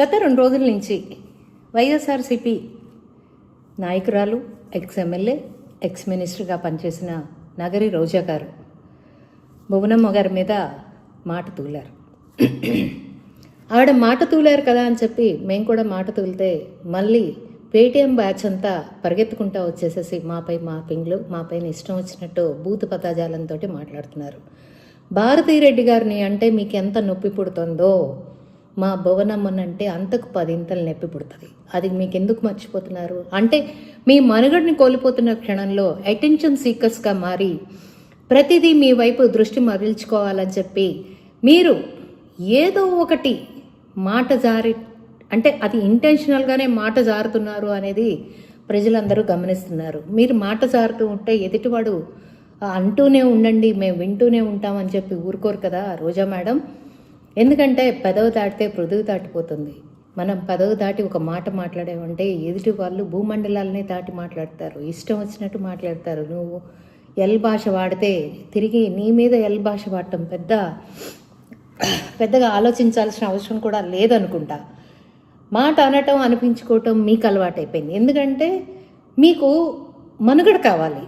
గత 2 రోజుల నుంచి వైఎస్ఆర్సీపీ నాయకురాలు, ఎక్స్ ఎమ్మెల్యే, ఎక్స్ మినిస్టర్గా పనిచేసిన నగరి రోజా గారు భువనమ్మ గారి మీద మాట తూలారు. ఆవిడ మాట తూలారు కదా అని చెప్పి మేము కూడా మాట తూలితే మళ్ళీ పేటీఎం బ్యాచ్ అంతా పరిగెత్తుకుంటూ వచ్చేసేసి మాపై మాపింగ్లు, మాపైన ఇష్టం వచ్చినట్టు బూతు పదజాలంతో మాట్లాడుతున్నారు. భారతీరెడ్డి గారిని అంటే మీకు ఎంత నొప్పి పుడుతుందో మా భువనమ్మనంటే అంతకు 10 ఇంతలు నొప్పి పుడుతుంది. అది మీకు ఎందుకు మర్చిపోతున్నారు అంటే మీ మనుగడని కోల్పోతున్న క్షణంలో అటెన్షన్ సీకర్స్గా మారి ప్రతిదీ మీ వైపు దృష్టి మరల్చుకోవాలని చెప్పి మీరు ఏదో ఒకటి మాట జారి అంటే అది ఇంటెన్షనల్గానే మాట జారుతున్నారు అనేది ప్రజలందరూ గమనిస్తున్నారు. మీరు మాట జారుతూ ఉంటే ఎదుటివాడు అంటూనే ఉండండి, మేము వింటూనే ఉంటామని చెప్పి ఊరుకోరు కదా రోజా మేడం. ఎందుకంటే పెదవి దాటితే పృథువు దాటిపోతుంది. మనం పెదవి దాటి ఒక మాట మాట్లాడామంటే ఎదుటి వాళ్ళు భూమండలాలనే దాటి మాట్లాడతారు, ఇష్టం వచ్చినట్టు మాట్లాడతారు. నువ్వు ఎల్ భాష వాడితే తిరిగి నీ మీద ఎల్ భాష వాడటం పెద్దగా ఆలోచించాల్సిన అవసరం కూడా లేదనుకుంటా. మాట అనటం అనిపించుకోవటం మీకు అలవాటైపోయింది. ఎందుకంటే మీకు మనుగడ కావాలి.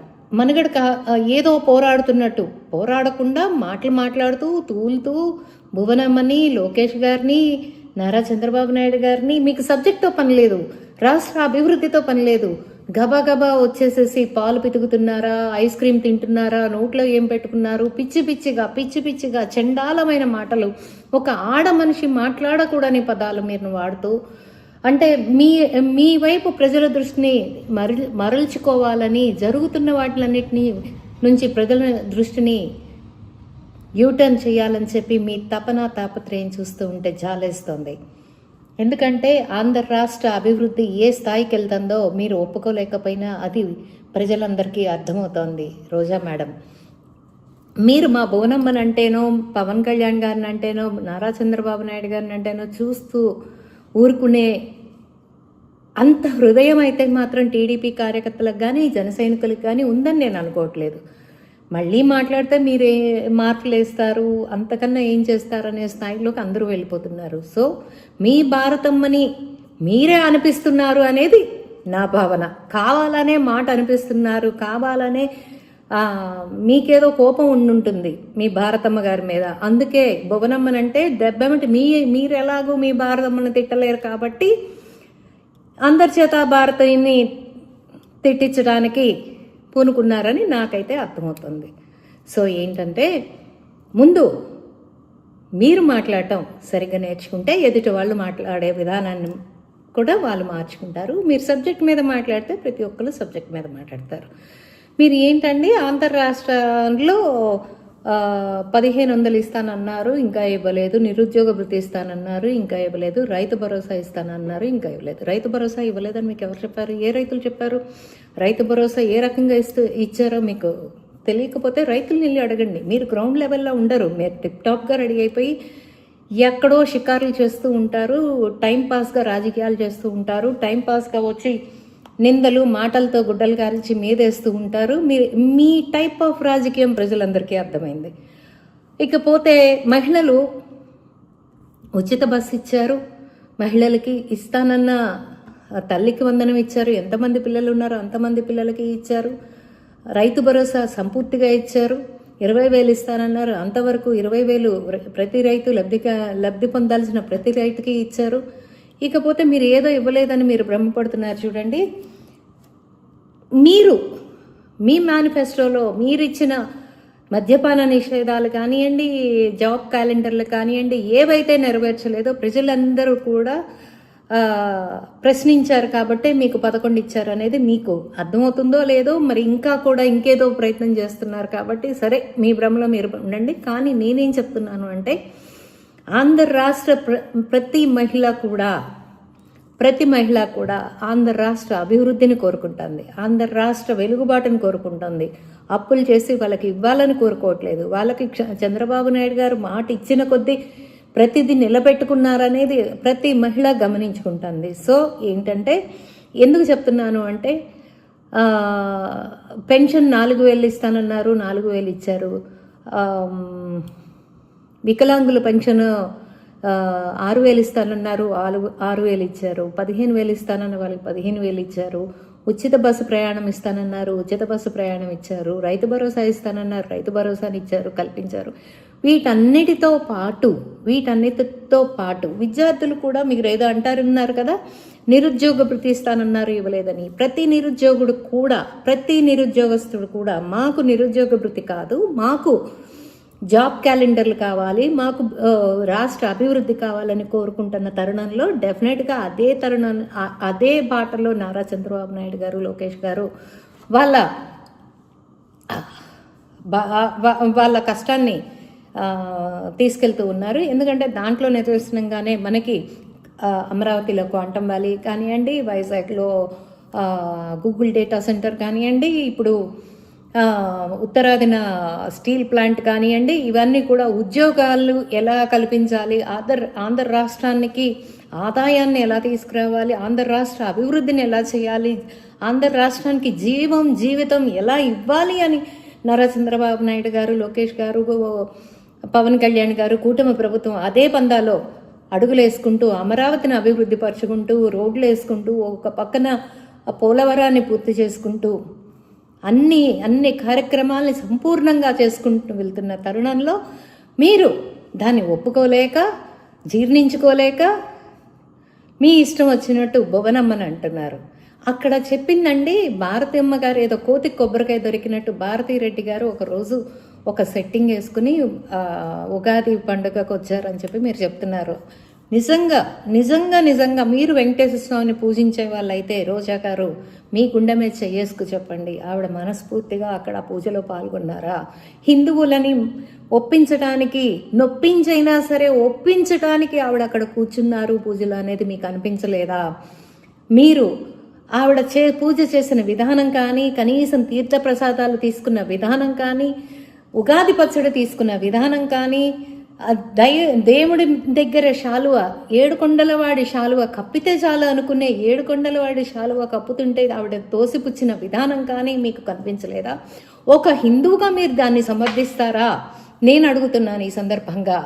ఏదో పోరాడుతున్నట్టు పోరాడకుండా మాటలు మాట్లాడుతూ తూలుతూ భువనమ్మని, లోకేష్ గారిని, నారా చంద్రబాబు నాయుడు గారిని మీకు సబ్జెక్ట్తో పని లేదు, రాష్ట్ర అభివృద్ధితో పని లేదు. గబా వచ్చేసేసి పాలు పితుకుతున్నారా, ఐస్ క్రీమ్ తింటున్నారా, నోట్లో ఏం పెట్టుకున్నారు, పిచ్చి పిచ్చిగా చండాలమైన మాటలు, ఒక ఆడ మనిషి మాట్లాడకూడని పదాలు మీరు వాడుతూ అంటే మీ వైపు ప్రజల దృష్టిని మరల్చుకోవాలని జరుగుతున్న వాటిలన్నిటినీ నుంచి ప్రజల దృష్టిని యూటర్న్ చేయాలని చెప్పి మీ తాపత్రయం చూస్తూ ఉంటే జాలేస్తుంది. ఎందుకంటే ఆంధ్ర రాష్ట్ర అభివృద్ధి ఏ స్థాయికి వెళ్తుందో మీరు ఒప్పుకోలేకపోయినా అది ప్రజలందరికీ అర్థమవుతోంది. రోజా మేడం, మీరు మా భువనమ్మని అంటేనో, పవన్ కళ్యాణ్ గారిని అంటేనో, నారా చంద్రబాబు నాయుడు గారిని అంటేనో చూస్తూ ఊరుకునే అంత హృదయం అయితే మాత్రం టీడీపీ కార్యకర్తలకు కానీ జన సైనికులకు కానీ ఉందని నేను అనుకోవట్లేదు. మళ్ళీ మాట్లాడితే మీరే మార్కులు వేస్తారు, అంతకన్నా ఏం చేస్తారనే స్థాయిలోకి అందరూ వెళ్ళిపోతున్నారు. సో మీ భారతమ్మని మీరే అనిపిస్తున్నారు అనేది నా భావన. కావాలనే మాట అనిపిస్తున్నారు, కావాలనే మీకేదో కోపం ఉండుంటుంది మీ భారతమ్మ గారి మీద. అందుకే భువనమ్మనంటే దెబ్బమిటి మీరు ఎలాగో మీ భారతమ్మను తిట్టలేరు కాబట్టి అందరి చేత భారతని తిట్టించడానికి పూనుకున్నారని నాకైతే అర్థమవుతుంది. సో ఏంటంటే ముందు మీరు మాట్లాడటం సరిగ్గా నేర్చుకుంటే ఎదుటి వాళ్ళు మాట్లాడే విధానాన్ని కూడా వాళ్ళు మార్చుకుంటారు. మీరు సబ్జెక్ట్ మీద మాట్లాడితే ప్రతి ఒక్కరు సబ్జెక్ట్ మీద మాట్లాడతారు. మీరు ఏంటండి అంతర్రాష్ట్రంలో 1500 ఇస్తానన్నారు, ఇంకా ఇవ్వలేదు. నిరుద్యోగ భృతి ఇస్తానన్నారు, ఇంకా ఇవ్వలేదు. రైతు భరోసా ఇస్తానన్నారు, ఇంకా ఇవ్వలేదు. రైతు భరోసా ఇవ్వలేదని మీకు ఎవరు చెప్పారు? ఏ రైతులు చెప్పారు? రైతు భరోసా ఏ రకంగా ఇచ్చారో మీకు తెలియకపోతే రైతులు వెళ్ళి అడగండి. మీరు గ్రౌండ్ లెవెల్లో ఉండరు. మీరు టిప్ టాప్గా రెడీ అయిపోయి ఎక్కడో షికారులు చేస్తూ ఉంటారు, టైంపాస్గా రాజకీయాలు చేస్తూ ఉంటారు, టైంపాస్గా వచ్చి నిందలు మాటలతో గుడ్డలు కాల్చి మీదేస్తూ ఉంటారు. మీ టైప్ ఆఫ్ రాజకీయం ప్రజలందరికీ అర్థమైంది. ఇకపోతే మహిళలు ఉచిత బస్సు ఇచ్చారు, మహిళలకి ఇస్తానన్న తల్లికి వందనం ఇచ్చారు, ఎంతమంది పిల్లలు ఉన్నారో అంతమంది పిల్లలకి ఇచ్చారు. రైతు భరోసా సంపూర్తిగా ఇచ్చారు, 20,000 ఇస్తానన్నారు, అంతవరకు 20,000 ప్రతి రైతు లబ్ధి పొందాల్సిన ప్రతి రైతుకి ఇచ్చారు. ఇకపోతే మీరు ఏదో ఇవ్వలేదని మీరు భ్రమపడుతున్నారు. చూడండి, మీరు మీ మేనిఫెస్టోలో మీరు ఇచ్చిన మద్యపాన నిషేధాలు కానివ్వండి, జాబ్ క్యాలెండర్లు కానివ్వండి, ఏవైతే నెరవేర్చలేదో ప్రజలందరూ కూడా ప్రశ్నించారు కాబట్టి మీకు 11 ఇచ్చారు అనేది మీకు అర్థమవుతుందో లేదో, మరి ఇంకా కూడా ఇంకేదో ప్రయత్నం చేస్తున్నారు కాబట్టి సరే మీ భ్రమలో మీరు ఉండండి. కానీ నేనేం చెప్తున్నాను అంటే ఆంధ్ర రాష్ట్ర ప్రతి మహిళ కూడా ఆంధ్ర రాష్ట్ర అభివృద్ధిని కోరుకుంటుంది, ఆంధ్ర రాష్ట్ర వెలుగుబాటుని కోరుకుంటుంది. అప్పులు చేసి వాళ్ళకి ఇవ్వాలని కోరుకోవట్లేదు. వాళ్ళకి చంద్రబాబు నాయుడు గారు మాట ఇచ్చిన కొద్దీ ప్రతిదీ నిలబెట్టుకున్నారనేది ప్రతి మహిళ గమనించుకుంటుంది. సో ఏంటంటే ఎందుకు చెప్తున్నాను అంటే పెన్షన్ 4,000 ఇస్తానన్నారు, 4,000 ఇచ్చారు. వికలాంగుల పెన్షన్ 6,000 ఇస్తానన్నారు, 6,000 ఇచ్చారు. 15,000 ఇస్తానన్న వాళ్ళకి 15,000 ఇచ్చారు. ఉచిత బస్సు ప్రయాణం ఇస్తానన్నారు, ఉచిత బస్సు ప్రయాణం ఇచ్చారు. రైతు భరోసా ఇస్తానన్నారు, రైతు భరోసాని ఇచ్చారు, కల్పించారు. వీటన్నిటితో పాటు విద్యార్థులు కూడా మీరు ఏదో అంటారన్నారు కదా, నిరుద్యోగ భృతి ఇస్తానన్నారు, ఇవ్వలేదని. ప్రతి నిరుద్యోగస్తుడు కూడా మాకు నిరుద్యోగ భృతి కాదు, మాకు జాబ్ క్యాలెండర్లు కావాలి, మాకు రాష్ట్ర అభివృద్ధి కావాలని కోరుకుంటున్న తరుణంలో డెఫినెట్గా అదే బాటలో నారా చంద్రబాబు నాయుడు గారు, లోకేష్ గారు వాళ్ళ కష్టాన్ని తీసుకెళ్తూ ఉన్నారు. ఎందుకంటే దాంట్లో నిదర్శనంగానే మనకి అమరావతిలో క్వాంటమ్ వ్యాలీ కానివ్వండి, వైజాగ్లో గూగుల్ డేటా సెంటర్ కానివ్వండి, ఇప్పుడు ఉత్తరాదిన స్టీల్ ప్లాంట్ కానివ్వండి, ఇవన్నీ కూడా ఉద్యోగాలు ఎలా కల్పించాలి, ఆంధ్ర రాష్ట్రానికి ఆదాయాన్ని ఎలా తీసుకురావాలి, ఆంధ్ర రాష్ట్ర అభివృద్ధిని ఎలా చేయాలి, ఆంధ్ర రాష్ట్రానికి జీవితం ఎలా ఇవ్వాలి అని నారా చంద్రబాబు నాయుడు గారు, లోకేష్ గారు, పవన్ కళ్యాణ్ గారు, కూటమి ప్రభుత్వం అదే పందాలో అడుగులేసుకుంటూ అమరావతిని అభివృద్ధి పరుచుకుంటూ రోడ్లు వేసుకుంటూ ఒక పక్కన పోలవరాన్ని పూర్తి చేసుకుంటూ అన్ని కార్యక్రమాల్ని సంపూర్ణంగా చేసుకుంటూ వెళ్తున్న తరుణంలో మీరు దాన్ని ఒప్పుకోలేక, జీర్ణించుకోలేక మీ ఇష్టం వచ్చినట్టు భువనమ్మని అంటున్నారు. అక్కడ చెప్పిందండి భారతమ్మ గారు, ఏదో కోతికి కొబ్బరికాయ దొరికినట్టు భారతీరెడ్డి గారు ఒకరోజు ఒక సెట్టింగ్ వేసుకుని ఉగాది పండుగకు వచ్చారని చెప్పి మీరు చెప్తున్నారు. నిజంగా మీరు వెంకటేశ్వర స్వామిని పూజించే వాళ్ళైతే రోజా గారు మీ గుండె మీద చెయ్యేసుకు చెప్పండి, ఆవిడ మనస్ఫూర్తిగా అక్కడ పూజలో పాల్గొన్నారా? హిందువులని ఒప్పించడానికి, నొప్పించైనా సరే ఒప్పించడానికి ఆవిడ అక్కడ కూర్చున్నారు పూజలు అనేది మీకు అనిపించలేదా? మీరు ఆవిడ పూజ చేసిన విధానం కానీ, కనీసం తీర్థప్రసాదాలు తీసుకున్న విధానం కానీ, ఉగాది పచ్చడి తీసుకున్న విధానం కానీ, దేవుడి దగ్గర శాలువ, ఏడుకొండలవాడి శాలువ కప్పితే చాలు అనుకునే ఏడుకొండలవాడి శాలువ కప్పుతుంటే ఆవిడ తోసిపుచ్చిన విధానం కానీ మీకు కనిపించలేదా? ఒక హిందువుగా మీరు దాన్ని సమర్థిస్తారా? నేను అడుగుతున్నాను ఈ సందర్భంగా.